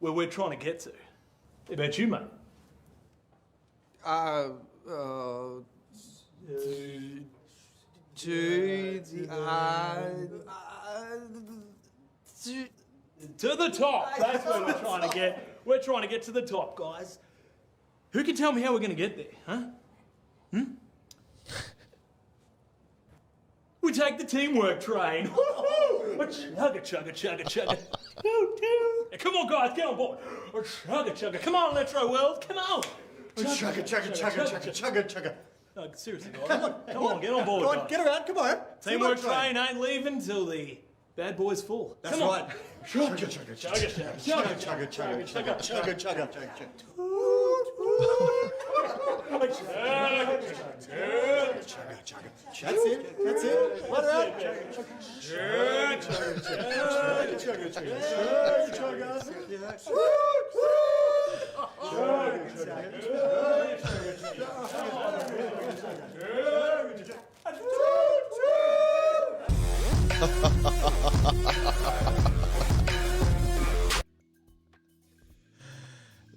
where we're trying to get to. How about you, mate? To the top. That's where we're trying to get. We're trying to get to the top, guys. Who can tell me how we're going to get there, huh? We take the teamwork train. Chugga, chugga, chugga, chugga. Come on, guys, get on board. Chugga, chugga. Come on, Electro World, come on. Chugga, chugga, chugga, chugga, chugga, chugga. No, seriously, guys. Come on, get on board, Go on, guys. get around, come on. Teamwork train ain't leaving till the bad boys fall. That's come right. On. Chugga, chugga, chugga, chugga, chugga, chugga, chugga, chugga, chugga, chugga. That's it. That's it. Let her out.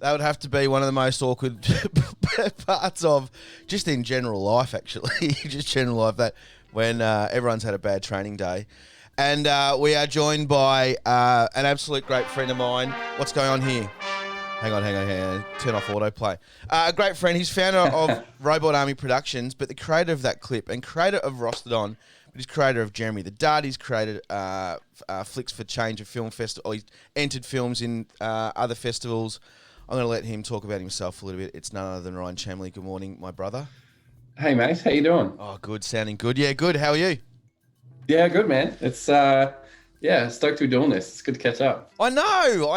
That would have to be one of the most awkward parts of just in general life, actually. Just general life, that when everyone's had a bad training day. And we are joined by an absolute great friend of mine. What's going on here? Hang on. Turn off autoplay. A great friend. He's founder of Robot Army Productions, but the creator of that clip and creator of Rostodon, but he's creator of Jeremy the Dud. He's created Flicks for Change, a film festival. He's entered films in other festivals. I'm going to let him talk about himself a little bit. It's none other than Ryan Chamley. Good morning, my brother. Hey, mate. How you doing? Oh, good. Sounding good. Yeah, good. How are you? Yeah, good, man. It's, stoked to be doing this. It's good to catch up. I know.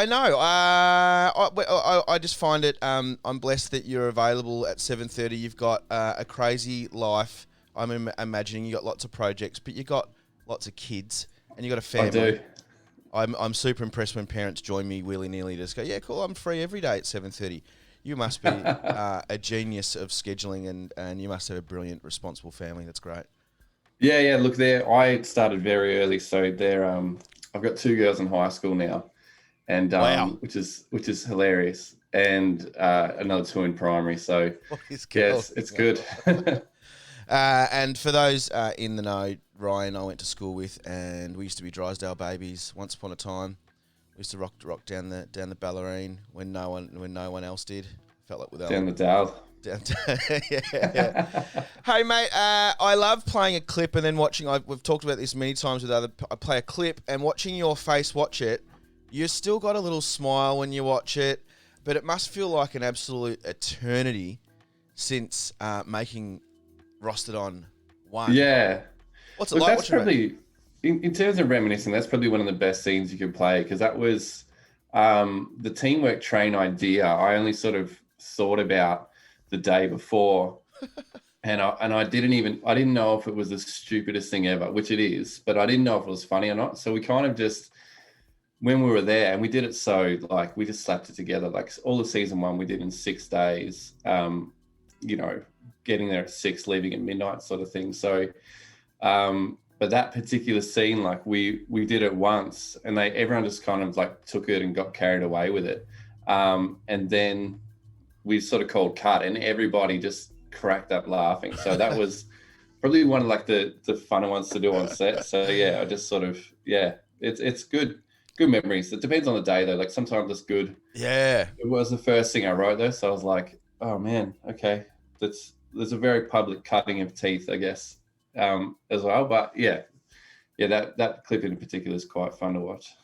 I just find it, I'm blessed that you're available at 7:30. You've got a crazy life. I'm imagining you got lots of projects, but you got lots of kids and you got a family. I do. I'm super impressed when parents join me willy-nilly to just go, yeah, cool, I'm free every day at 7:30. You must be a genius of scheduling and you must have a brilliant, responsible family. That's great. Yeah. Look, I started very early, so I've got 2 girls in high school now, and wow. which is hilarious, and another 2 in primary. So yes, it's good. And for those in the know, Ryan, I went to school with, and we used to be Drysdale babies. Once upon a time, we used to rock down the Ballerine when no one else did. Felt like without down the Dale. Yeah. Hey mate, I love playing a clip and then watching. We've talked about this many times with I play a clip and watching your face watch it. You still got a little smile when you watch it, but it must feel like an absolute eternity since making Rostodon 1. Yeah. What's it Look, like? that's probably in terms of reminiscing. That's probably one of the best scenes you could play, because that was the teamwork train idea. I only sort of thought about the day before, and I didn't know if it was the stupidest thing ever, which it is, but I didn't know if it was funny or not. So we kind of just, when we were there, and we did it so, like, we just slapped it together. Like, all of season 1 we did in 6 days, getting there at 6, leaving at midnight sort of thing. So but that particular scene, like, we did it once, and everyone just kind of like took it and got carried away with it, and then we sort of called cut, and everybody just cracked up laughing. So that was probably one of like the funner ones to do on set. So yeah, I just sort of, it's good memories. It depends on the day though. Like, sometimes it's good. Yeah. It was the first thing I wrote though, so I was like, oh man, okay, there's a very public cutting of teeth, I guess, as well. But yeah, that clip in particular is quite fun to watch.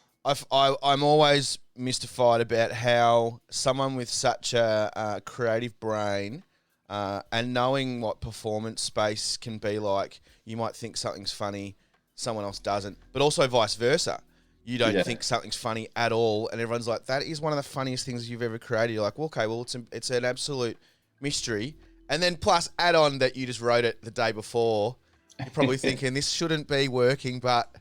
I'm always mystified about how someone with such a creative brain and knowing what performance space can be like, you might think something's funny, someone else doesn't, but also vice versa. You don't think something's funny at all, and everyone's like, that is one of the funniest things you've ever created. You're like, well, okay, well, it's an absolute mystery. And then plus add on that you just wrote it the day before. You're probably thinking this shouldn't be working, but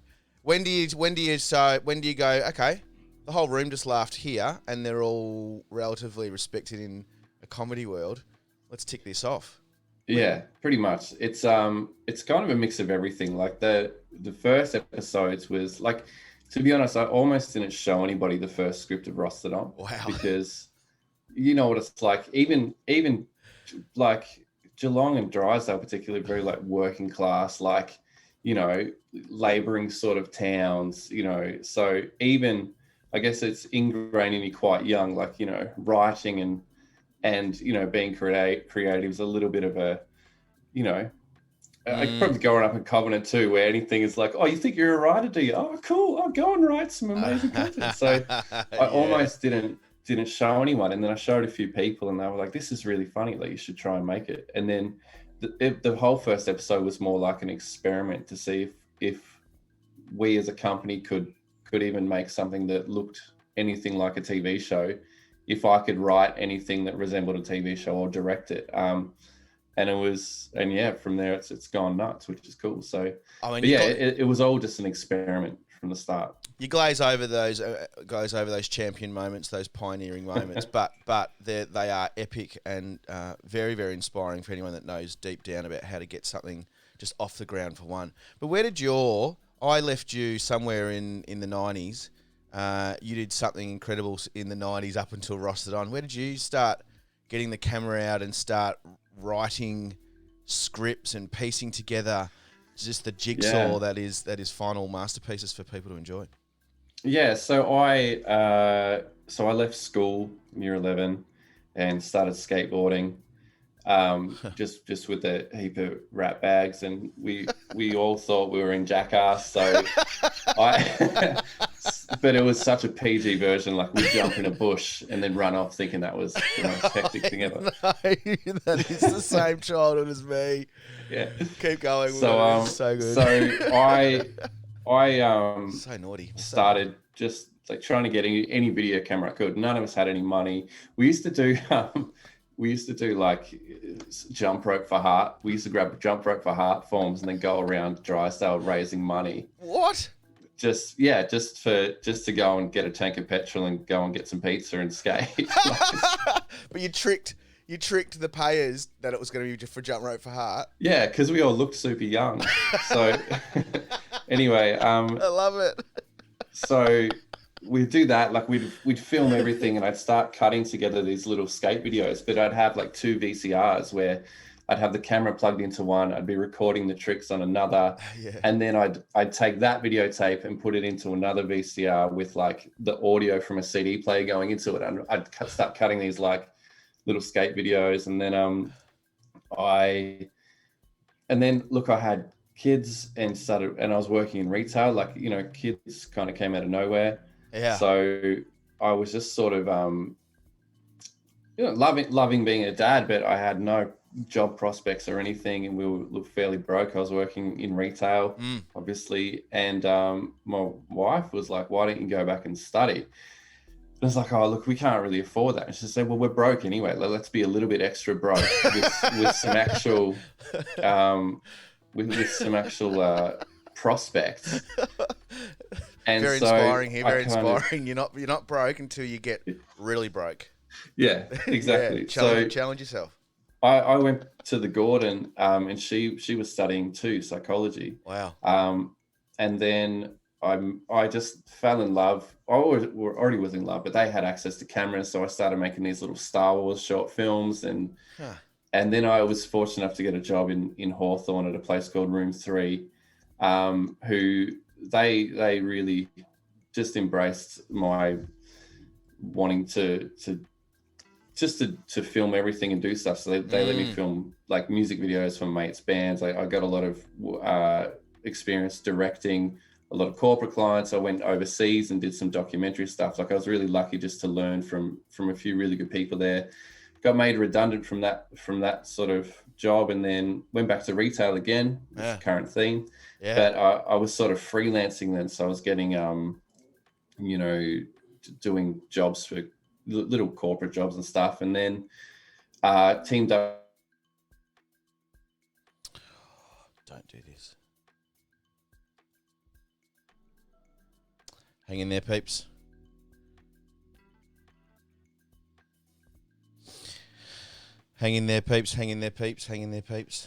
when do you go, okay, the whole room just laughed here and they're all relatively respected in a comedy world. Let's tick this off. Yeah, pretty much. It's kind of a mix of everything. Like the first episodes was like, To be honest, I almost didn't show anybody the first script of Rostodon. Wow. Because you know what it's like. Even like Geelong and Drysdale, particularly, very like working class, like, you know, labouring sort of towns. You know, so even I guess it's ingrained in me quite young, like, you know, writing and you know, being creative is a little bit of a, you know. I probably growing up in Covenant too, where anything is like, oh, you think you're a writer, do you? Oh, cool. I'll go and write some amazing content. So I almost didn't show anyone, and then I showed a few people, and they were like, "This is really funny. Like, you should try and make it." And then the whole first episode was more like an experiment to see if we as a company could even make something that looked anything like a TV show, if I could write anything that resembled a TV show or direct it. And yeah, from there it's gone nuts, which is cool. So, I mean, it was all just an experiment from the start. You glaze over those champion moments, those pioneering moments, but they are epic and very, very inspiring for anyone that knows deep down about how to get something just off the ground for one. But where did I left you somewhere in the 90s. You did something incredible in the 90s up until Rostodon. Where did you start getting the camera out and start writing scripts and piecing together just the jigsaw that is final masterpieces for people to enjoy? Yeah, so I left school in year 11 and started skateboarding, just with a heap of rat bags, and we all thought we were in Jackass. So but it was such a PG version. Like, we jump in a bush and then run off, thinking that was the most hectic thing ever. No, that is the same childhood as me. Yeah, keep going. So so good. So I so naughty. Started just like trying to get any video camera I could. None of us had any money. We used to do like jump rope for heart. We used to grab jump rope for heart forms and then go around Drysdale raising money. What? Just to go and get a tank of petrol and go and get some pizza and skate. But you tricked the payers that it was going to be for jump rope for heart. Yeah, because we all looked super young. So anyway, I love it. So we'd do that. Like, we'd film everything, and I'd start cutting together these little skate videos. But I'd have like 2 VCRs where I'd have the camera plugged into one, I'd be recording the tricks on another, and then I'd take that videotape and put it into another VCR with like the audio from a CD player going into it, and I'd start cutting these like little skate videos, and then I had kids and I was working in retail. Like, you know, kids kind of came out of nowhere. Yeah. So I was just sort of loving being a dad, but I had no job prospects or anything, and we were fairly broke. I was working in retail, obviously, and my wife was like, "Why don't you go back and study?" And I was like, "Oh, look, we can't really afford that." And she said, "Well, we're broke anyway. Let's be a little bit extra broke with some actual with some actual prospects." And very so inspiring here. Very inspiring. You're not broke until you get really broke. Yeah, exactly. Challenge yourself. I went to the Gordon, and she was studying too, psychology. Wow. And then I just fell in love. I already was in love, but they had access to cameras, so I started making these little Star Wars short films, and then I was fortunate enough to get a job in Hawthorne at a place called Room 3, who they really just embraced my wanting to film everything and do stuff. So they let me film like music videos for mates' bands. I got a lot of experience directing a lot of corporate clients. I went overseas and did some documentary stuff. Like, I was really lucky just to learn from a few really good people there. Got made redundant from that sort of job, and then went back to retail again, which is the current theme. Yeah. But I was sort of freelancing then, so I was getting doing jobs for little corporate jobs and stuff, and then teamed up. Don't do this. Hang in there, peeps. Hang in there, peeps. Hang in there, peeps. Hang in there, peeps.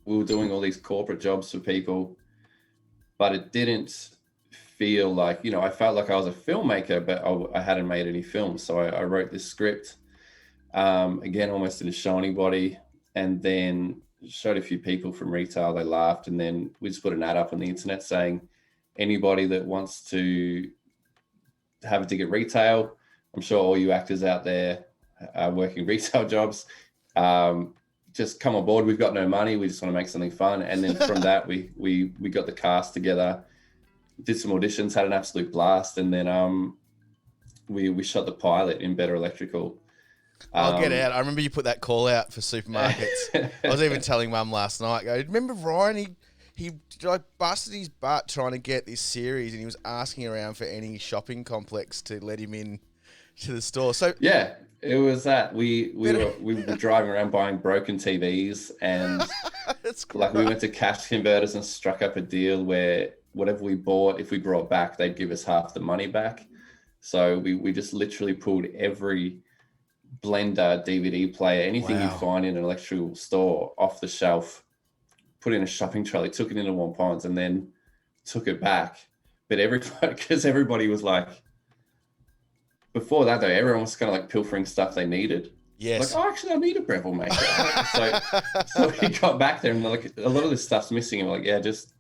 we were doing all these corporate jobs for people, but it didn't feel like, you know, I felt like I was a filmmaker, but I hadn't made any films. So I wrote this script, again, almost didn't show anybody, and then showed a few people from retail. They laughed, and then we just put an ad up on the internet saying, anybody that wants to have a dig at retail, I'm sure all you actors out there are working retail jobs, just come on board. We've got no money. We just want to make something fun. And then from that, we got the cast together, did some auditions, had an absolute blast. And then we shot the pilot in Better Electrical. I'll get out. I remember you put that call out for supermarkets. I was even telling Mum last night, remember Ryan, he like busted his butt trying to get this series, and he was asking around for any shopping complex to let him in to the store. So yeah, it was that we were driving around buying broken TVs, and like we went to cash converters and struck up a deal where whatever we bought, if we brought back, they'd give us half the money back. So we just literally pulled every blender, DVD player, anything you find in an electrical store off the shelf, put in a shopping trolley, took it into Wampons, and then took it back. But everybody was like, before that though, everyone was kind of like pilfering stuff they needed. Yes. Like, oh, actually, I need a Breville maker. so we got back there, and like a lot of this stuff's missing, and we're like, yeah, just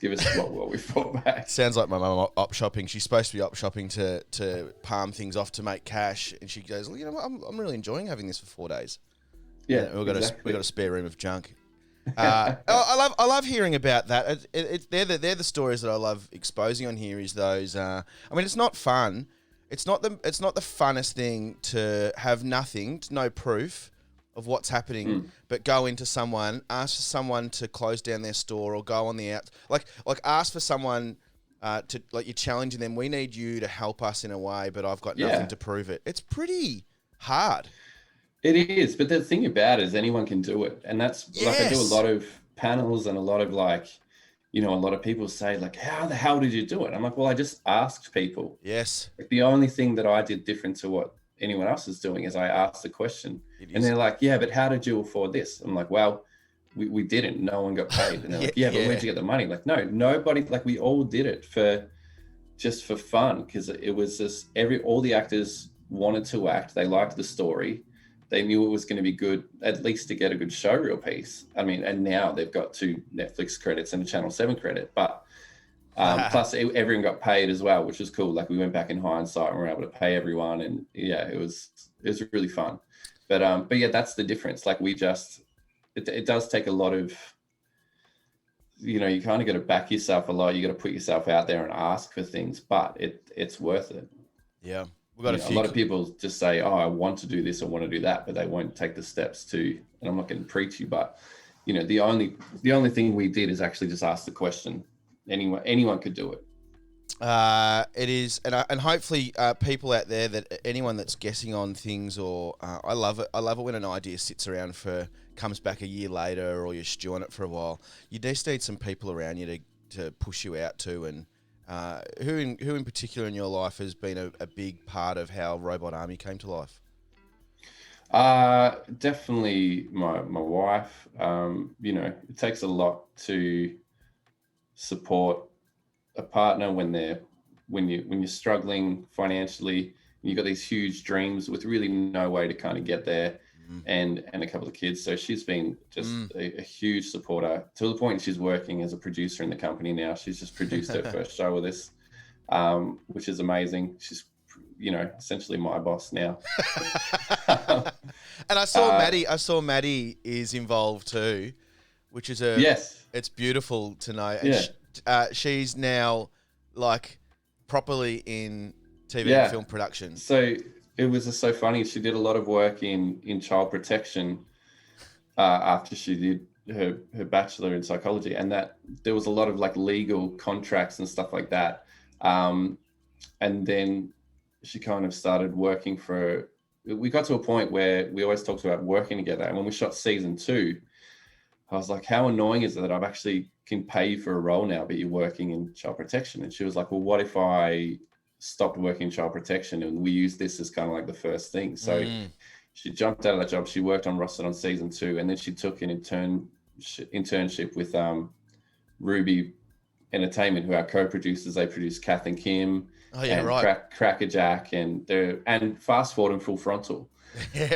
give us what we brought back. Sounds like my mum op shopping. She's supposed to be op shopping to palm things off to make cash, and she goes, well, you know what, I'm really enjoying having this for 4 days. Yeah, we've got a spare room of junk. I love hearing about that. They're the stories that I love exposing on here. Is those? I mean, it's not fun. It's not the funnest thing to have nothing, no proof of what's happening, but go into someone, ask for someone to close down their store, or go on the out, like ask for someone to, like, you're challenging them. We need you to help us in a way, but I've got nothing to prove it. It's pretty hard. It is, but the thing about it is anyone can do it, and that's like, I do a lot of panels, and a lot of like, you know, a lot of people say like, how the hell did you do it? I'm like, well, I just asked people. Yes. Like, the only thing that I did different to what anyone else is doing is I asked the question, and they're like, yeah, but how did you afford this? I'm like, well, we didn't. No one got paid. And they're like, yeah, but where'd you get the money? Like, no, nobody. Like, we all did it just for fun, because it was just all the actors wanted to act. They liked the story. They knew it was going to be good, at least to get a good showreel piece. I mean, and now they've got 2 Netflix credits and a Channel 7 credit, but plus everyone got paid as well, which was cool. Like, we went back in hindsight and we were able to pay everyone, and yeah, it was really fun. But yeah, that's the difference. Like, it does take a lot of, you know, you kind of got to back yourself a lot. You got to put yourself out there and ask for things, but it's worth it. Yeah. A lot of people just say, oh, I want to do this, I want to do that, but they won't take the steps to, and I'm not going to preach you, but you know, the only thing we did is actually just ask the question. Anyone could do it. It is, and hopefully people out there, that anyone that's guessing on things, or I love it when an idea sits around comes back a year later, or you're stewing it for a while. You just need some people around you to push you out to, and who in particular in your life has been a big part of how Robot Army came to life? Definitely my wife. You know, it takes a lot to support a partner when you're struggling financially. You've got these huge dreams with really no way to kind of get there, and a couple of kids. So she's been just a huge supporter, to the point she's working as a producer in the company now. She's just produced her first show with us, which is amazing. She's, you know, essentially my boss now. And I saw Maddie is involved too, which is it's beautiful to know. And she's now like properly in TV and film production. So it was just so funny. She did a lot of work in child protection after she did her bachelor in psychology, and that there was a lot of like legal contracts and stuff like that. And then she kind of started working we got to a point where we always talked about working together. And when we shot season 2, I was like, how annoying is it that I've actually can pay you for a role now, but you're working in child protection? And she was like, well, what if I stopped working in child protection and we use this as kind of like the first thing? So she jumped out of that job. She worked on Rusted on season 2, and then she took an intern internship with Ruby Entertainment, who are co-producers. They produce Kath and Kim, Crackerjack, and Fast Forward and Full Frontal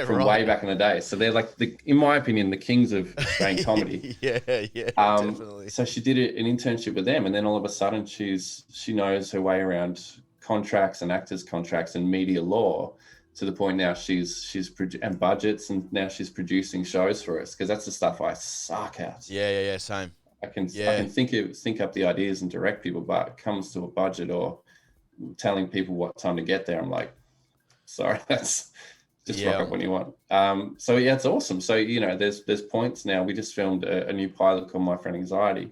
from way back in the day. So they're like, in my opinion, the kings of Australian comedy. Definitely. So she did an internship with them, and then all of a sudden she knows her way around contracts and actors' contracts and media law, to the point now and budgets, and now she's producing shows for us, because that's the stuff I suck at. Yeah, same. I can think up the ideas and direct people, but it comes to a budget or telling people what time to get there, I'm like, sorry, that's just rock up when you want. So yeah, it's awesome. So, you know, there's points now. We just filmed a new pilot called My Friend Anxiety,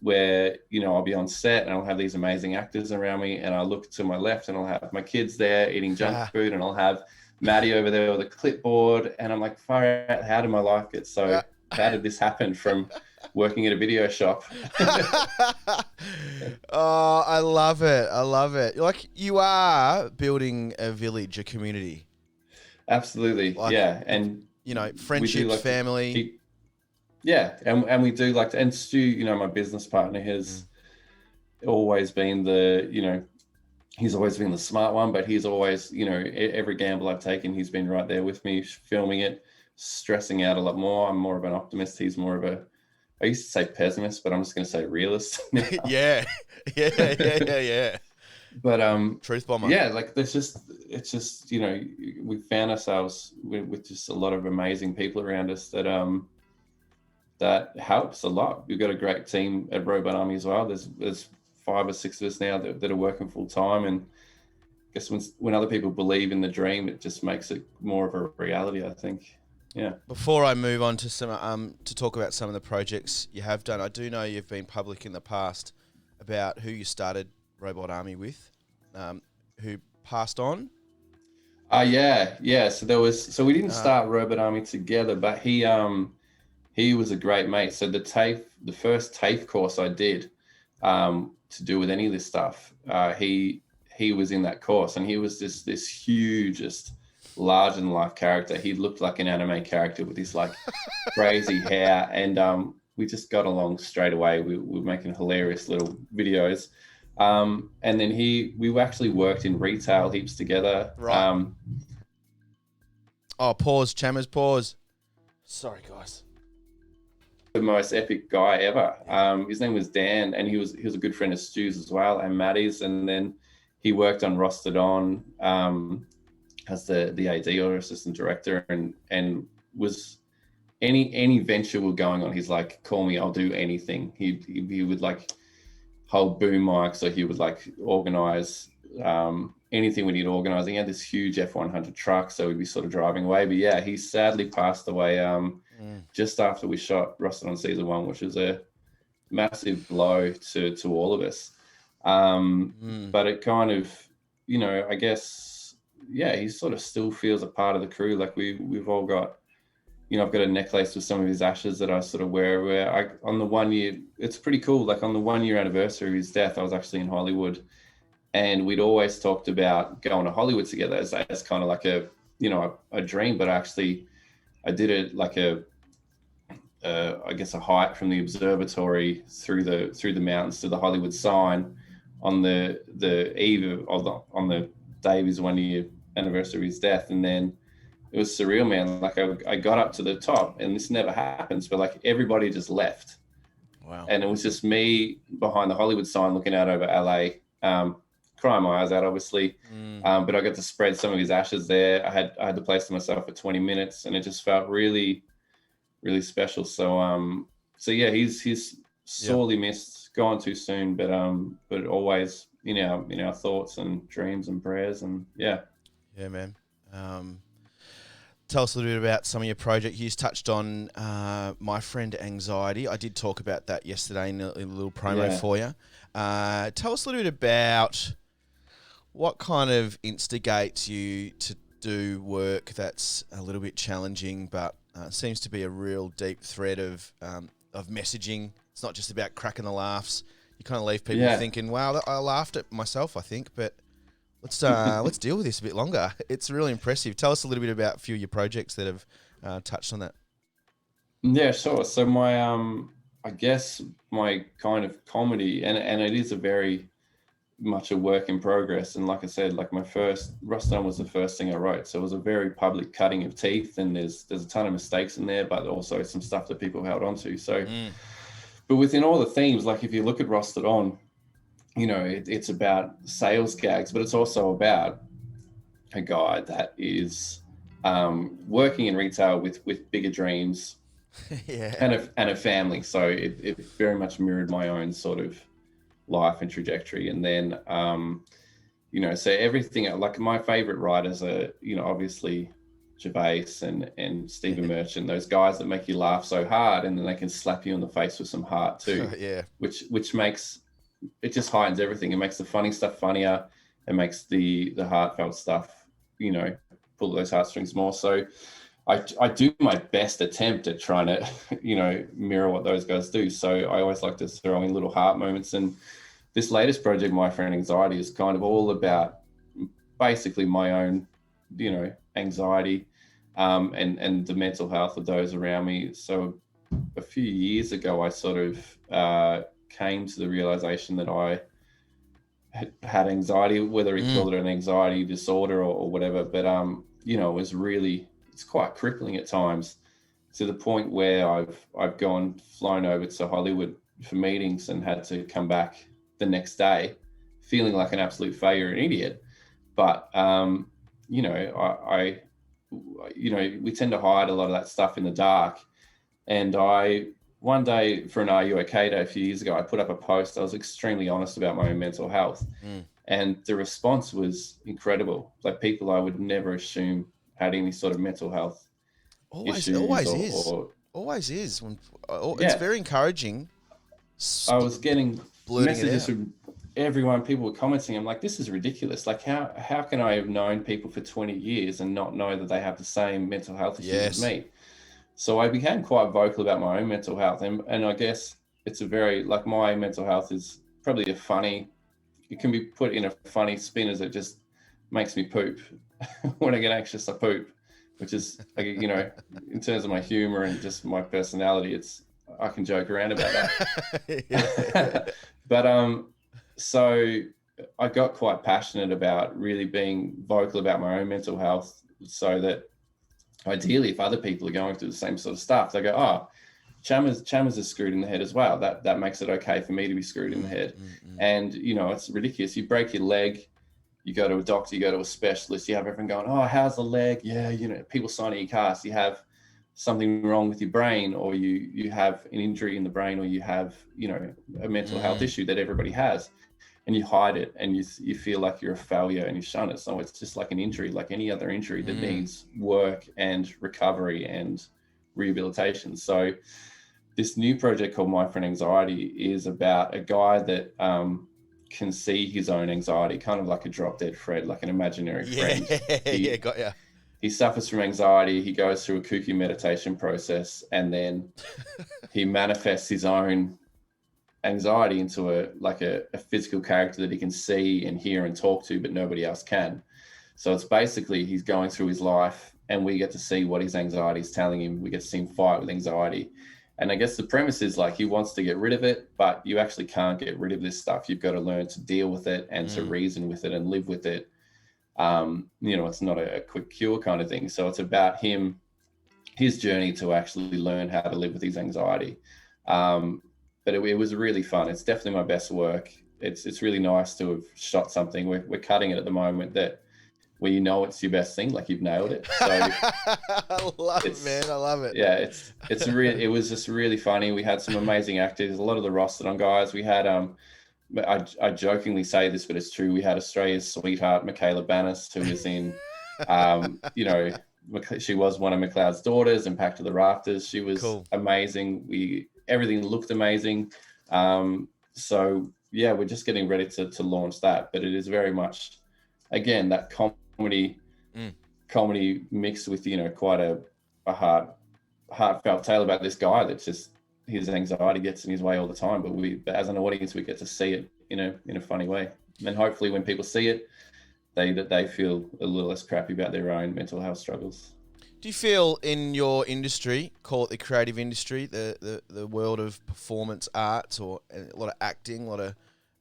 where, you know, I'll be on set and I'll have these amazing actors around me, and I'll look to my left and I'll have my kids there eating junk food, and I'll have Maddie over there with a clipboard, and I'm like, far out, how did my life get so how did this happen from working at a video shop? Oh, I love it. Like, you are building a village, a community. Absolutely. Yeah. And, you know, friendships, family. And we do like to, and Stu, you know, my business partner, has always been he's always been the smart one, but he's always, you know, every gamble I've taken, he's been right there with me, filming it, stressing out a lot more. I'm more of an optimist. He's more of I used to say pessimist, but I'm just going to say realist now. Yeah. But truth bomber. Yeah, like it's just, you know, we found ourselves with just a lot of amazing people around us that helps a lot. We've got a great team at Robot Army as well. There's 5 or 6 of us now that are working full time, and I guess when other people believe in the dream, it just makes it more of a reality, I think. Yeah. Before I move on to some to talk about some of the projects you have done, I do know you've been public in the past about who you started Robot Army with, who passed on. Yeah. So we didn't start Robot Army together, but he was a great mate. So the first TAFE course I did to do with any of this stuff, he was in that course, and he was this hugest, larger than life character. He looked like an anime character with his like crazy hair, and we just got along straight away. We were making hilarious little videos, and then we actually worked in retail heaps together. Right. Pause, Chammers, pause. Sorry, guys. The most epic guy ever. His name was Dan, and he was a good friend of Stu's as well, and Maddie's, and then he worked on Rostered On as the AD or assistant director, and was any venture we're going on, he's like, call me, I'll do anything. He would like hold boom mics, or he would like organize anything we need organizing. He had this huge F100 truck, so we'd be sort of driving away. But yeah, he sadly passed away just after we shot Rostered On season 1, which was a massive blow to all of us. But it kind of, you know, I guess, yeah, he sort of still feels a part of the crew. Like we've all got, you know, I've got a necklace with some of his ashes that I sort of wear on the 1 year, it's pretty cool. Like on the 1 year anniversary of his death, I was actually in Hollywood, and we'd always talked about going to Hollywood together as kind of like a, you know, a dream. But actually I did it like I guess a hike from the observatory through the mountains to the Hollywood sign on the eve of on the day of his 1 year anniversary of his death. And then it was surreal, man. Like I got up to the top, and this never happens, but like everybody just left. Wow. And it was just me behind the Hollywood sign looking out over LA, crying my eyes out, obviously. But I got to spread some of his ashes there. I had the place to myself for 20 minutes, and it just felt really, really special. So yeah, he's sorely missed, gone too soon, but always in our thoughts and dreams and prayers. And yeah, man. Tell us a little bit about some of your projects. You touched on My Friend Anxiety. I did talk about that yesterday in a little promo for you. Tell us a little bit about what kind of instigates you to do work that's a little bit challenging, but seems to be a real deep thread of messaging. It's not just about cracking the laughs. You kind of leave people thinking, wow, I laughed at myself, I think, but let's deal with this a bit longer. It's really impressive. Tell us a little bit about a few of your projects that have touched on that. Yeah, sure. So my I guess my kind of comedy, and it is a very much a work in progress. And like I said, like my first Rust On was the first thing I wrote, so it was a very public cutting of teeth, and there's a ton of mistakes in there, but also some stuff that people held on to. So, but within all the themes, like if you look at Rusted On, you know, it's about sales gags, but it's also about a guy that is working in retail with bigger dreams Yeah. and a family. So it very much mirrored my own sort of life and trajectory. And then, you know, so everything, like my favorite writers are, you know, obviously Gervais and Stephen Merchant, those guys that make you laugh so hard and then they can slap you in the face with some heart too. Yeah. Which makes, it just heightens everything. It makes the funny stuff funnier. It makes the heartfelt stuff, you know, pull those heartstrings more. So I do my best attempt at trying to, you know, mirror what those guys do. So I always like to throw in little heart moments. And this latest project, My Friend Anxiety, is kind of all about basically my own, you know, anxiety and the mental health of those around me. So a few years ago, I sort of came to the realization that I had anxiety, whether you call it an anxiety disorder or whatever. But, you know, it's quite crippling at times, to the point where I've flown over to Hollywood for meetings and had to come back the next day feeling like an absolute failure and idiot. But, you know, you know, we tend to hide a lot of that stuff in the dark. And one day for an Are You OK Day a few years ago, I put up a post. I was extremely honest about my own mental health. And the response was incredible. Like people I would never assume had any sort of mental health issues. Always is. It's very encouraging. I was getting messages from everyone. People were commenting. I'm like, this is ridiculous. Like, how can I have known people for 20 years and not know that they have the same mental health issues as me? So I became quite vocal about my own mental health. And I guess it's a very, like, my mental health is probably it can be put in a funny spin, as it just makes me poop. When I get anxious, I poop, which is, you know, in terms of my humor and just my personality, I can joke around about that. But so I got quite passionate about really being vocal about my own mental health, so that ideally, if other people are going through the same sort of stuff, they go, oh, Chammers is screwed in the head as well. That makes it okay for me to be screwed in the head. And, you know, it's ridiculous. You break your leg, you go to a doctor, you go to a specialist, you have everyone going, oh, how's the leg? Yeah, you know, people signing your cast. You have something wrong with your brain, or you have an injury in the brain, or you have, you know, a mental health issue that everybody has, and you hide it, and you feel like you're a failure and you shun it. So it's just like an injury, like any other injury that needs work and recovery and rehabilitation. So this new project called My Friend Anxiety is about a guy that can see his own anxiety, kind of like a drop dead Fred, like an imaginary friend. Got ya. He suffers from anxiety. He goes through a kooky meditation process, and then he manifests his own anxiety into a physical character that he can see and hear and talk to, but nobody else can. So it's basically he's going through his life, and we get to see what his anxiety is telling him. We get to see him fight with anxiety. And I guess the premise is, like, he wants to get rid of it, but you actually can't get rid of this stuff. You've got to learn to deal with it and to reason with it and live with it. You know, it's not a quick cure kind of thing. So it's about his journey to actually learn how to live with his anxiety. But it was really fun. It's definitely my best work. It's really nice to have shot something. We're cutting it at the moment where you know it's your best thing, like you've nailed it. So I love it, man. I love it. Yeah, it was just really funny. We had some amazing actors, a lot of the Rusted On guys. We had I jokingly say this, but it's true. We had Australia's sweetheart, Michaela Bannis, who was in you know, she was one of McLeod's daughters in Pact of the Rafters. She was amazing. Everything looked amazing. So yeah, we're just getting ready to launch that, but it is very much, again, that comedy mixed with, you know, quite a heartfelt tale about this guy that's just, his anxiety gets in his way all the time, but as an audience, we get to see it in a funny way. And hopefully when people see it, they feel a little less crappy about their own mental health struggles. Do you feel in your industry, call it the creative industry, the world of performance arts, or a lot of acting, a lot of,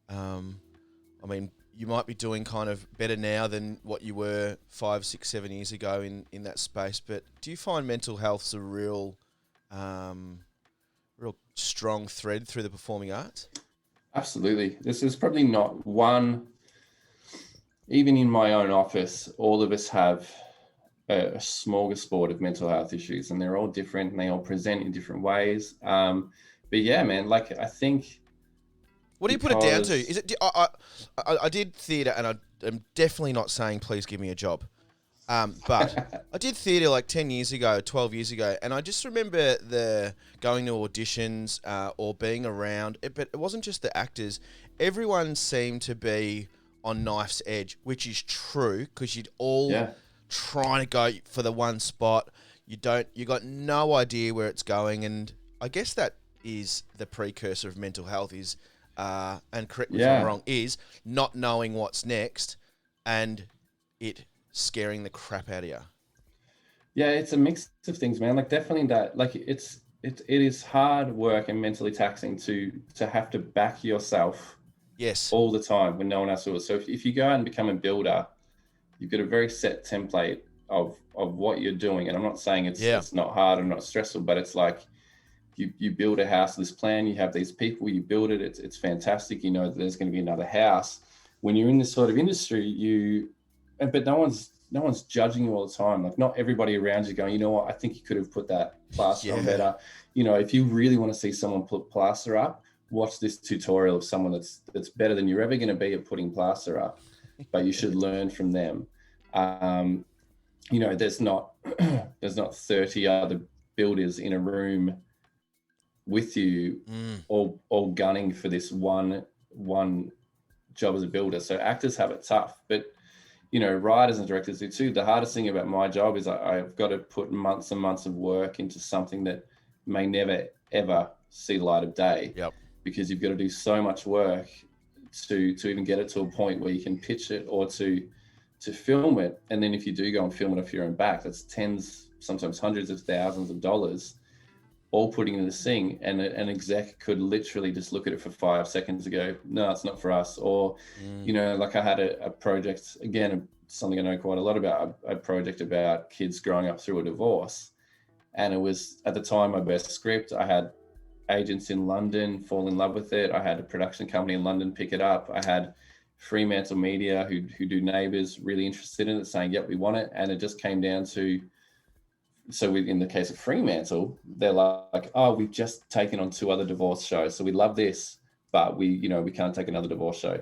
I mean, you might be doing kind of better now than what you were 5, 6, 7 years ago in that space. But do you find mental health's a real strong thread through the performing arts? Absolutely. This is probably not one, even in my own office, all of us have a smorgasbord of mental health issues, and they're all different and they all present in different ways. But yeah, man, like I think. What do you put it down to? Is it? I did theatre, and I'm definitely not saying please give me a job. But I did theatre like 10 years ago, 12 years ago, and I just remember going to auditions or being around it, but it wasn't just the actors. Everyone seemed to be on knife's edge, which is true, because you'd all trying to go for the one spot. You got no idea where it's going, and I guess that is the precursor of mental health is, and correct me if I'm wrong, is not knowing what's next and it scaring the crap out of you. Yeah, it's a mix of things, man. Like definitely that, like it is hard work and mentally taxing to have to back yourself all the time when no one else will. So if you go out and become a builder, you've got a very set template of what you're doing. And I'm not saying it's not hard and not stressful, but it's like you build a house, this plan, you have these people, you build it, it's fantastic. You know that there's going to be another house. When you're in this sort of industry, but no one's judging you all the time. Like not everybody around you going, you know what, I think you could have put that plaster on better. You know, if you really want to see someone put plaster up, watch this tutorial of someone that's better than you're ever going to be at putting plaster up, but you should learn from them. You know, there's not 30 other builders in a room with you all gunning for this one job as a builder. So actors have it tough, but you know, writers and directors do too. The hardest thing about my job is I've got to put months and months of work into something that may never, ever see the light of day. Yep. Because you've got to do so much work to even get it to a point where you can pitch it or to film it. And then if you do go and film it off your own back, that's tens, sometimes hundreds of thousands of dollars, all putting in this thing. And an exec could literally just look at it for 5 seconds and go, no, it's not for us. Or, you know, like I had a project, again, something I know quite a lot about, a project about kids growing up through a divorce. And it was, at the time, my best script. I had agents in London fall in love with it. I had a production company in London pick it up. I had Fremantle Media who do Neighbours really interested in it, saying, yep, we want it. And it just came down to, in the case of Fremantle, they're like, oh, we've just taken on 2 other divorce shows. So we love this, but we can't take another divorce show.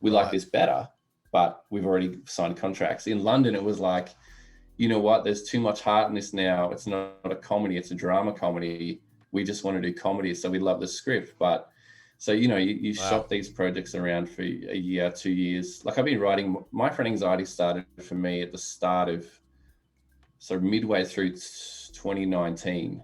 We like this better, but we've already signed contracts. In London, it was like, you know what, there's too much heart in this now. It's not a comedy, it's a drama comedy. We just want to do comedy. So we love the script. But so, you know, you shop these projects around for a year, 2 years. Like I've been writing, My Friend Anxiety started for me at the start of, so midway through 2019,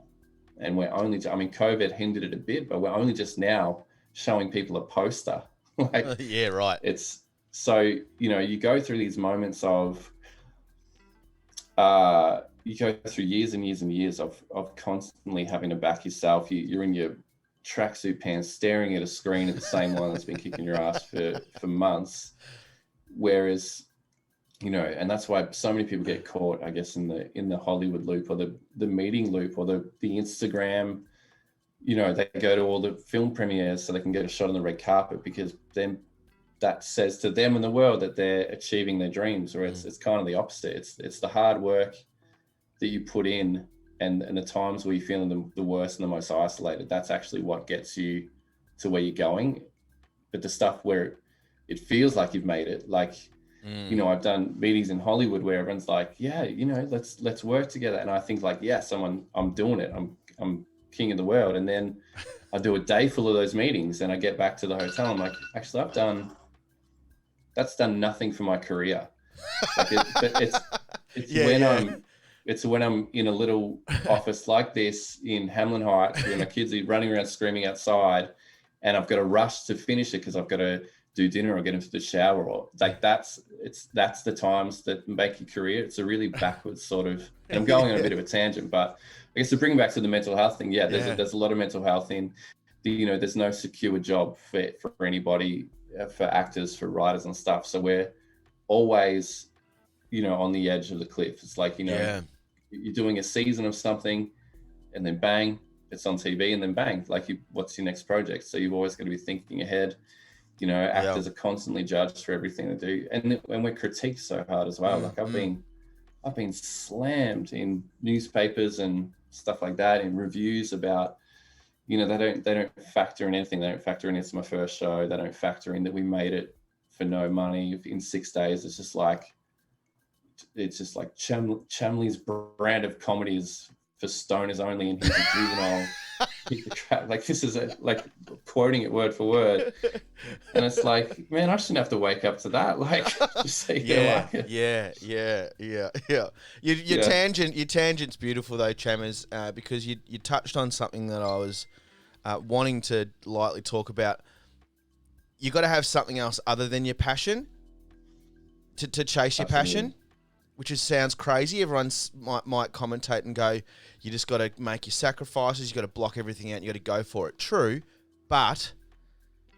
and we're only, COVID hindered it a bit, but we're only just now showing people a poster. Like, yeah, right. It's so, you know, you go through these moments of, you go through years and years and years of constantly having to back yourself. You're in your tracksuit pants, staring at a screen at the same one that's been kicking your ass for months. Whereas, you know, and that's why so many people get caught, I guess, in the Hollywood loop or the meeting loop or the Instagram. You know, they go to all the film premieres so they can get a shot on the red carpet, because then that says to them and the world that they're achieving their dreams. Or it's kind of the opposite. It's the hard work that you put in and the times where you're feeling the worst and the most isolated. That's actually what gets you to where you're going. But the stuff where it feels like you've made it, like, you know, I've done meetings in Hollywood where everyone's like, yeah, you know, let's work together. And I think like, yes, I'm doing it. I'm king of the world. And then I do a day full of those meetings and I get back to the hotel. I'm like, actually, that's done nothing for my career. Like it's when I'm in a little office like this in Hamlin Heights where my kids are running around screaming outside and I've got to rush to finish it because I've got to do dinner or get into the shower, or like that's the times that make your career. It's a really backwards sort of, and I'm going on a bit of a tangent, but I guess to bring it back to the mental health thing, there's a lot of mental health in there's no secure job for anybody, for actors, for writers and stuff. So we're always, on the edge of the cliff. It's like, you're doing a season of something and then bang, it's on TV, and then bang, like what's your next project? So you've always got to be thinking ahead. Actors are constantly judged for everything they do, and we're critiqued so hard as well. Like I've been slammed in newspapers and stuff like that, in reviews about, they don't factor in anything. They don't factor in it's my first show. They don't factor in that we made it for no money in 6 days. It's just like Chamley's brand of comedy is for stoners only, and he's a juvenile. Like this is like quoting it word for word, and it's like, man, I shouldn't have to wake up to that. Like, just say Your tangent's beautiful though, Chammers, because you touched on something that I was wanting to lightly talk about. You got to have something else other than your passion to chase your passion. Which sounds crazy. Everyone might commentate and go, you just got to make your sacrifices, you got to block everything out, you got to go for it. True, but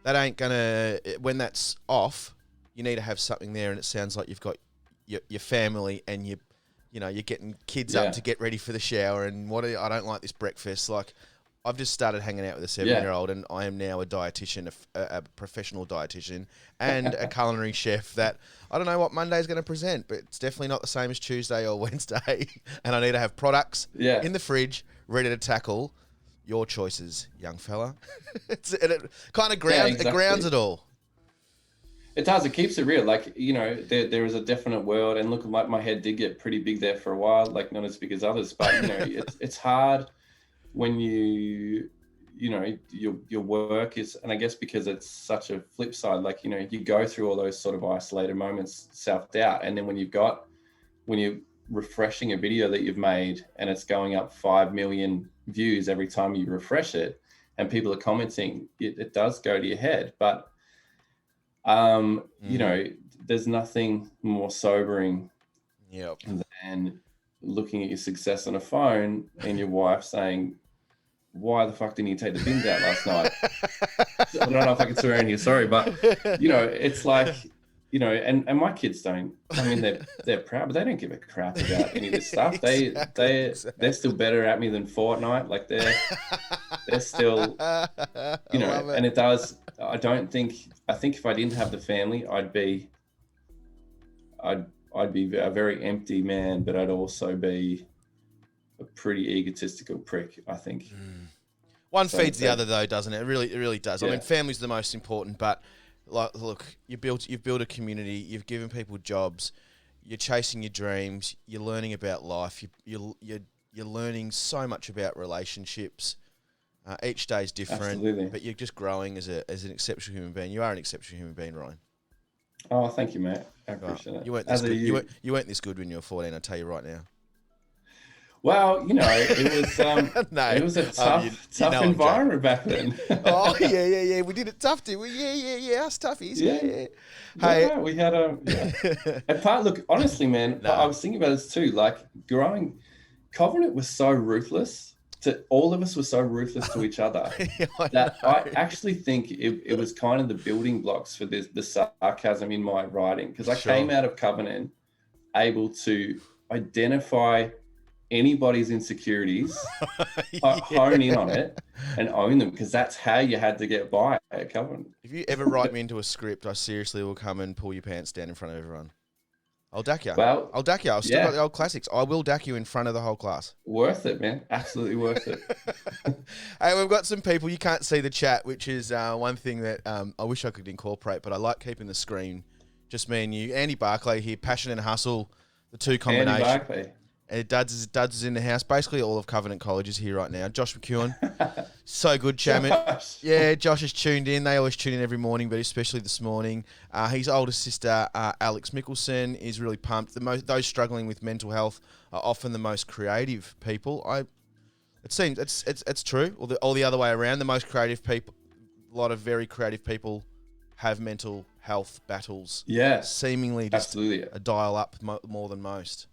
that ain't going to... When that's off, you need to have something there, and it sounds like you've got your family, and you're getting kids up to get ready for the shower, and I don't like this breakfast. Like, I've just started hanging out with a 7-year-old, and I am now a dietitian, a professional dietitian, and a culinary chef that I don't know what Monday's going to present, but it's definitely not the same as Tuesday or Wednesday. And I need to have products in the fridge ready to tackle your choices, young fella. It kind of grounds it all. It does. It keeps it real. Like, there is a definite world, and look, like my head did get pretty big there for a while, like not as big as others, but it's hard when your work is, and I guess because it's such a flip side, like, you go through all those sort of isolated moments, self-doubt, and then when you're refreshing a video that you've made and it's going up 5 million views every time you refresh it, and people are commenting, it does go to your head. But there's nothing more sobering than looking at your success on a phone and your wife saying, why the fuck didn't you take the bins out last night? I don't know if I can swear in here, sorry, but it's like, and my kids don't. I mean, they're proud, but they don't give a crap about any of this stuff. They're still better at me than Fortnite. Like they're still, and it does. I think if I didn't have the family, I'd be a very empty man, but I'd also be a pretty egotistical prick, I think. One feeds the other, though, doesn't it? It really does. Yeah. I mean, family's the most important, but like, look, you've built a community, you've given people jobs, you're chasing your dreams, you're learning about life, you're learning so much about relationships. Each day is different, absolutely, but you're just growing as an exceptional human being. You are an exceptional human being, Ryan. Oh, thank you, mate. I appreciate it. You weren't this good. You weren't this good when you were 14. I'll tell you right now. Well, it was a tough environment back then. Oh yeah. We did it tough, did we? Yeah. Us toughies. Yeah. Hey, we had a. Look, honestly, man, I was thinking about this too. Like Covenant was so ruthless. All of us were so ruthless to each other I actually think it was kind of the building blocks for the sarcasm in my writing, because I came out of Covenant able to identify anybody's insecurities, hone in on it and own them, because that's how you had to get by at Covenant. If you ever write me into a script, I seriously will come and pull your pants down in front of everyone. I'll dack you. Well, I'll dack you. I've still got the old classics. I will dack you in front of the whole class. Worth it, man. Absolutely worth it. Hey, we've got some people. You can't see the chat, which is one thing that I wish I could incorporate, but I like keeping the screen just me and you. Andy Barclay here, Passion and Hustle, the two combination. Andy Barclay. Duds is in the house. Basically, all of Covenant College is here right now. Josh McEwen, so good, Chairman. Yeah, Josh is tuned in. They always tune in every morning, but especially this morning. His older sister, Alex Mickelson, is really pumped. Those struggling with mental health are often the most creative people. It seems it's true, or the other way around. The most creative people, a lot of very creative people, have mental health battles. Yeah, Seemingly just absolutely. a dial up more than most.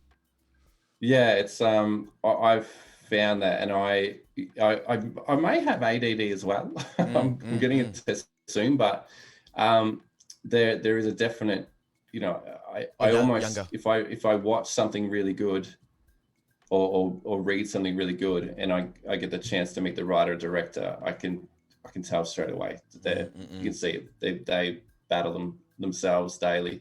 Yeah, it's I've found that, and I may have ADD as well. I'm getting a test soon, but there is a definite, I almost Younger. if I watch something really good or read something really good, and I get the chance to meet the writer or director, I can tell straight away that you can see it. They battle themselves daily.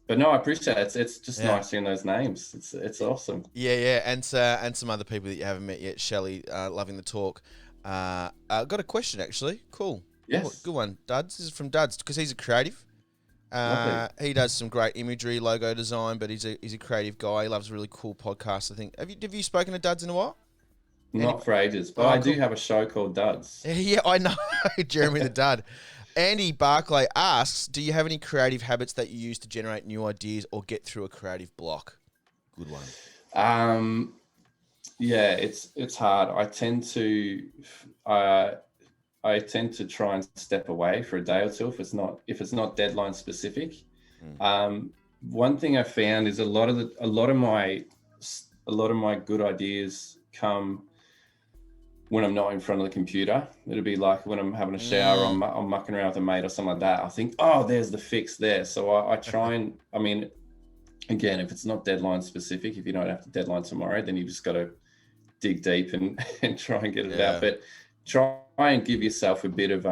But no, I appreciate it. It's just nice hearing those names. It's awesome. Yeah, and some other people that you haven't met yet. Shelley, loving the talk. Got a question actually. Cool. Yes. Good one. Duds. This is from Duds because he's a creative. He does some great imagery, logo design, but he's a creative guy. He loves really cool podcasts. I think. Have you spoken to Duds in a while? Not for ages, but I do have a show called Duds. Yeah, I know. Jeremy the Dud. Andy Barclay asks, do you have any creative habits that you use to generate new ideas or get through a creative block? Good one. Yeah, it's hard. I tend to try and step away for a day or two if it's not deadline specific. One thing I found is a lot of my good ideas come when I'm not in front of the computer. It'll be like when I'm having a shower, I'm mucking around with a mate or something like that. I think, oh, there's the fix there. So I try and, I mean, again, if it's not deadline specific, if you don't have to deadline tomorrow, then you just got to dig deep and try and get it out. But try and give yourself a bit of,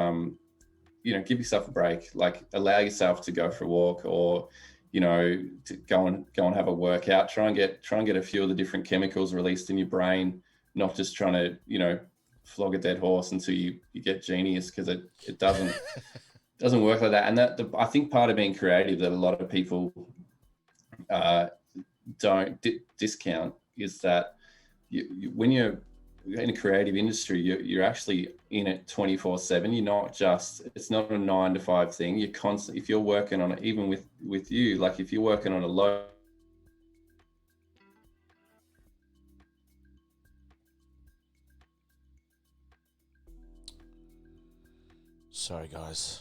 give yourself a break, like allow yourself to go for a walk or, to go and have a workout. Try and get a few of the different chemicals released in your brain, not just trying to, flog a dead horse until you get genius, because it doesn't work like that. And I think part of being creative that a lot of people don't discount is that when you're in a creative industry, you're actually in it 24/7. You're not just, it's not a 9 to 5 thing. You're constantly, if you're working on it, even with you, like if you're working on a low. Sorry, guys.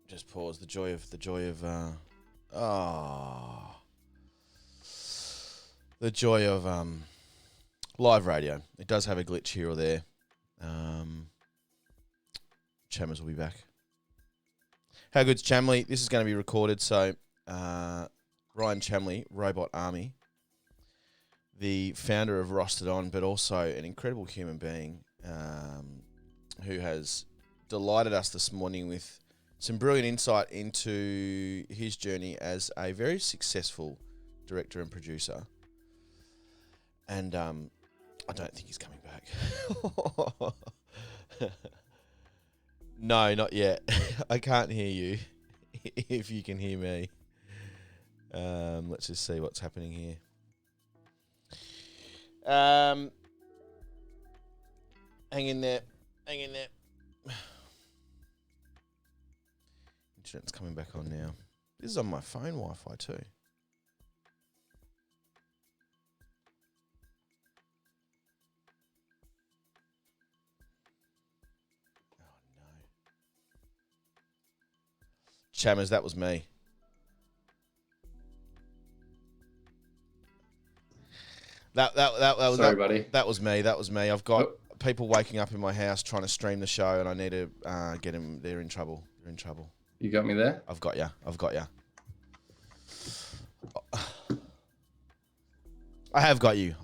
Just pause. The joy of live radio. It does have a glitch here or there. Chammers will be back. How good's Chamley? This is going to be recorded, so Ryan Chamley, Robot Army, the founder of Rostered On, but also an incredible human being who has delighted us this morning with some brilliant insight into his journey as a very successful director and producer. And I don't think he's coming back. No, not yet. I can't hear you. If you can hear me. Let's just see what's happening here. Hang in there. Internet's coming back on now. This is on my phone Wi-Fi too. Oh no. Chammers, that was me. That was Sorry, buddy. That was me. I've got people waking up in my house trying to stream the show, and I need to get them. They're in trouble. You got me there? I've got ya. I have got you.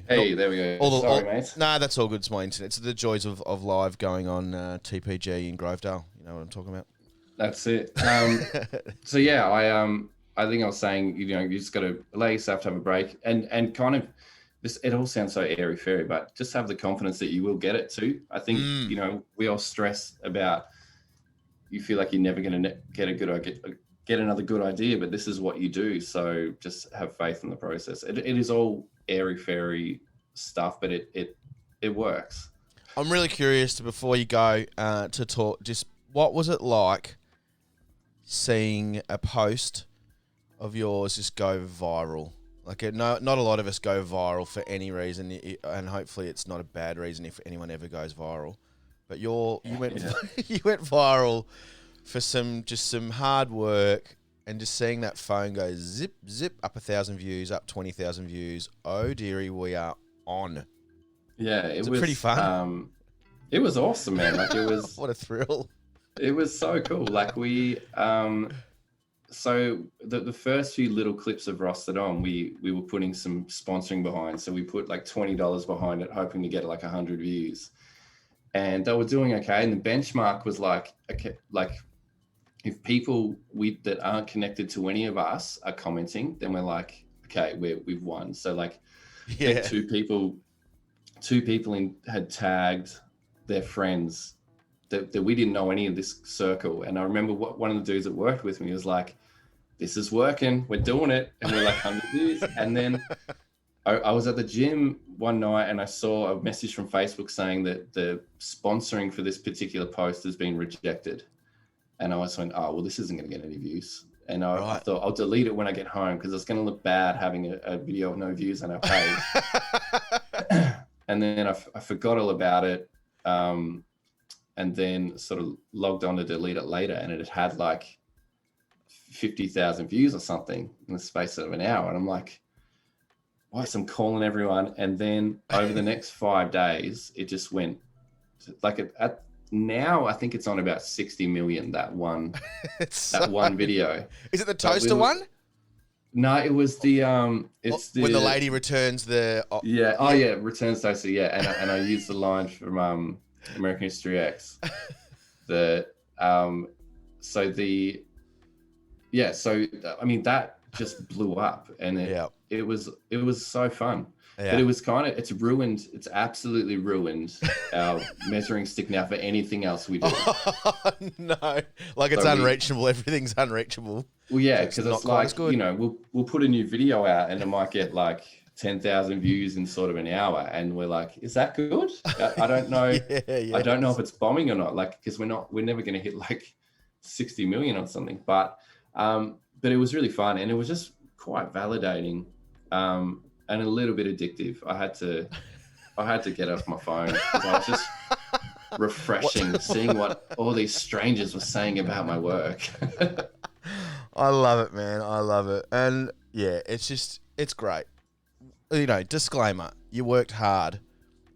Hey, there we go. Sorry, mate. Nah, that's all good. It's my internet. It's the joys of live going on TPG in Grovedale. You know what I'm talking about? That's it. So yeah, I think I was saying, you just got to allow yourself to have a break and kind of this. It all sounds so airy fairy, but just have the confidence that you will get it too. I think we all stress about. You feel like you're never going to get another good idea, but this is what you do. So just have faith in the process. It is all airy fairy stuff, but it works. I'm really curious before you go to talk. Just what was it like seeing a post of yours just go viral? Like, not a lot of us go viral for any reason, and hopefully it's not a bad reason if anyone ever goes viral. But you went you went viral for some hard work, and just seeing that phone go zip zip up 1,000 views, up 20,000 views. Oh dearie, we are on. Yeah, it was pretty fun. It was awesome, man. Like it was. What a thrill! It was so cool. Like we, so the first few little clips of Rostered On, we were putting some sponsoring behind. So we put like $20 behind it, hoping to get like 100 views, and they were doing okay. And the benchmark was like, okay, like if people that aren't connected to any of us are commenting, then we're like, okay, we've won. So like, I think two people had tagged their friends that we didn't know any of this circle. And I remember one of the dudes that worked with me was like, this is working, we're doing it. And we're like 100 views. And then I was at the gym one night and I saw a message from Facebook saying that the sponsoring for this particular post has been rejected. And I was like, oh, well, this isn't going to get any views. And I thought I'll delete it when I get home because it's going to look bad having a video of no views on our page. And then I forgot all about it. And then sort of logged on to delete it later, and it had like 50,000 views or something in the space of an hour. And I'm like, why? So I'm calling everyone. And then over the next 5 days, it just went like now I think it's on about 60 million, that one video. Is it the toaster one? No, it was when the lady returns the returns toaster, and I used the line from American History X. So I mean that just blew up, and it was so fun. Yeah. But it's absolutely ruined our measuring stick now for anything else we do. Oh, no, like it's unreachable. Everything's unreachable. Well, yeah, because it's like, you know, we'll put a new video out and it might get like 10,000 views in sort of an hour, and we're like, is that good? I don't know. I don't know if it's bombing or not. Like, because we're never going to hit like 60 million or something. But it was really fun, and it was just quite validating. And a little bit addictive. I had to get off my phone because I was just refreshing, seeing what all these strangers were saying about my work. I love it, man. I love it. And yeah, it's great. You know, disclaimer, you worked hard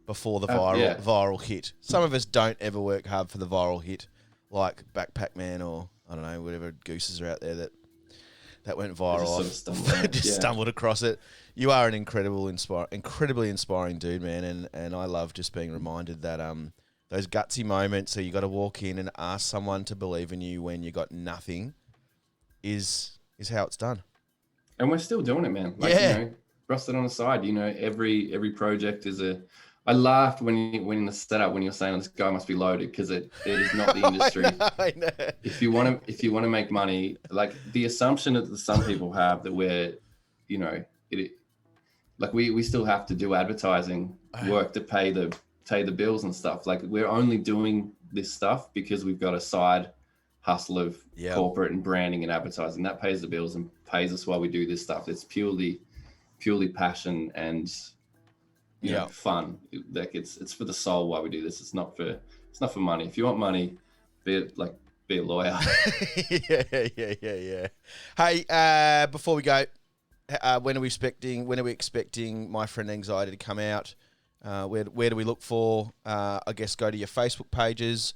before the viral hit. Some of us don't ever work hard for the viral hit, like Backpack Man or, I don't know, whatever gooses are out there that went viral. Stumbled across it. You are an incredibly inspiring dude, man, and I love just being reminded that those gutsy moments that you got to walk in and ask someone to believe in you when you got nothing is how it's done. And we're still doing it, man. Like, you know, Rusted on the side. You know, every project is a. I laughed when in the setup when you're saying this guy must be loaded, because it is not the industry. I know. If you want to make money, like the assumption that some people have that we're, you know, like we still have to do advertising work to pay the bills and stuff. Like we're only doing this stuff because we've got a side hustle of corporate and branding and advertising that pays the bills and pays us while we do this stuff. It's purely passion and you know, fun. Like it's for the soul why we do this. It's not for money. If you want money, be a lawyer. Yeah. Hey, before we go, when are we expecting My Friend Anxiety to come out? Where do we look for? I guess go to your Facebook pages.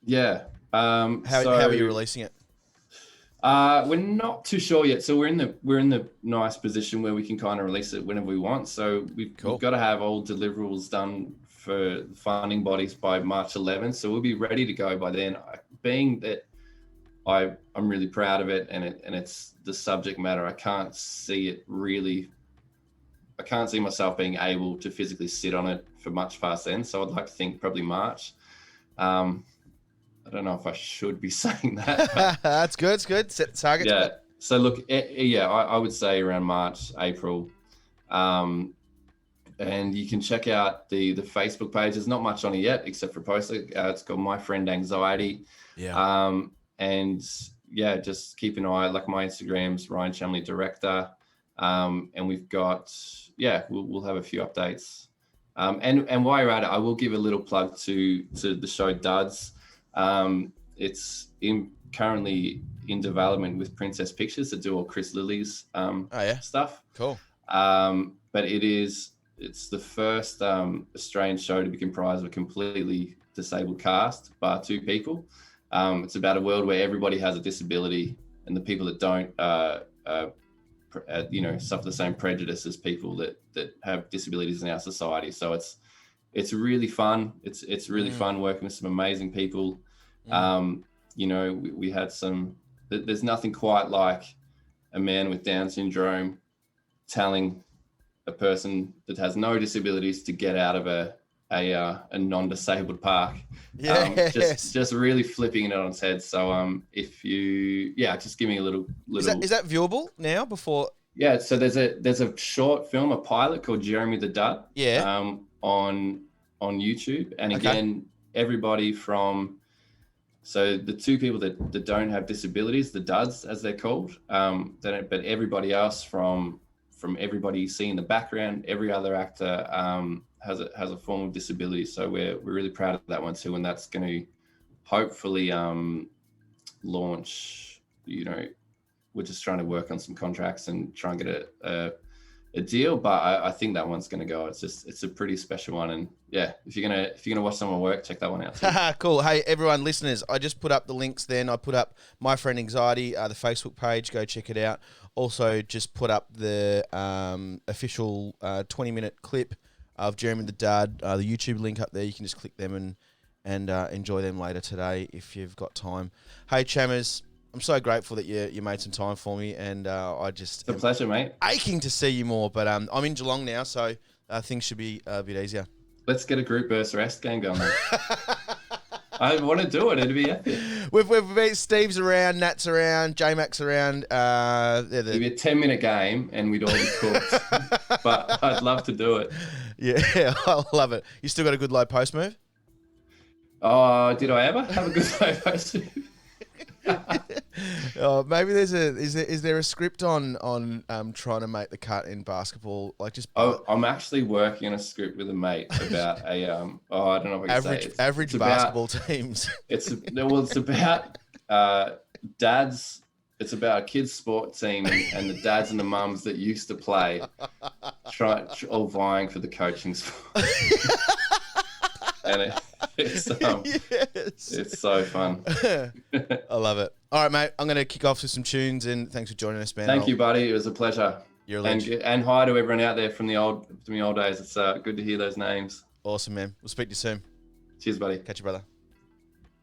Yeah. How are you releasing it? We're not too sure yet. So we're in the nice position where we can kind of release it whenever we want. So we've got to have all deliverables done for funding bodies by March 11th. So we'll be ready to go by then. Being that I'm really proud of it, and it's the subject matter. I can't see myself being able to physically sit on it for much past then. So I'd like to think probably March. I don't know if I should be saying that. That's good. It's good. Set the target. Yeah. So look, I would say around March, April. And you can check out the Facebook page. There's not much on it yet, except for posting. It's called My Friend Anxiety. Yeah. And yeah, just keep an eye. Like my Instagram's Ryan Chamley Director. And we've got, we'll have a few updates. And while you're at it, I will give a little plug to the show Duds. It's currently in development with Princess Pictures to do all Chris Lilly's stuff. Cool. But it's the first Australian show to be comprised of a completely disabled cast, bar 2 people. It's about a world where everybody has a disability, and the people that don't, suffer the same prejudice as people that have disabilities in our society. So it's really fun. It's really fun working with some amazing people. We had there's nothing quite like a man with Down syndrome telling a person that has no disabilities to get out of a non-disabled park. Just really flipping it on its head. So if you just give me a little is that viewable now before? So there's a short film, a pilot called Jeremy the Dud on YouTube. And again, everybody from the 2 people that don't have disabilities, the duds as they're called, but everybody else from everybody you see in the background, every other actor has a form of disability. So we're really proud of that one too, and that's going to hopefully launch. We're just trying to work on some contracts and try and get a deal, but I think that one's going to go. It's a pretty special one, and if you're gonna watch someone work, check that one out too. Cool. Hey everyone, listeners, I just put up the links. Then I put up My Friend Anxiety, the Facebook page. Go check it out. Also, just put up the official 20-minute clip of Jeremy the Dud, the YouTube link up there. You can just click them and enjoy them later today if you've got time. Hey Chammers, I'm so grateful that you made some time for me, and it's a pleasure, mate. Aching to see you more, but I'm in Geelong now, so things should be a bit easier. Let's get a group versus rest game going, mate. I want to do it. It'd be epic. We've Steve's around, Nat's around, J-Mac's around. It'd be a 10-minute game, and we'd all be cooked. But I'd love to do it. Yeah, I love it. You still got a good low post move? Oh, did I ever have a good low post move? Maybe is there a script on trying to make the cut in basketball? I'm actually working on a script with a mate about I don't know what I can say. Average basketball teams. It's about dads. It's about a kids' sport team and the dads and the mums that used to play, all vying for the coaching spot. And it's so fun. I love it. All right, mate. I'm going to kick off with some tunes, and thanks for joining us, man. Thank you, buddy. It was a pleasure. You're a legend. And hi to everyone out there from the old days. It's good to hear those names. Awesome, man. We'll speak to you soon. Cheers, buddy. Catch you, brother.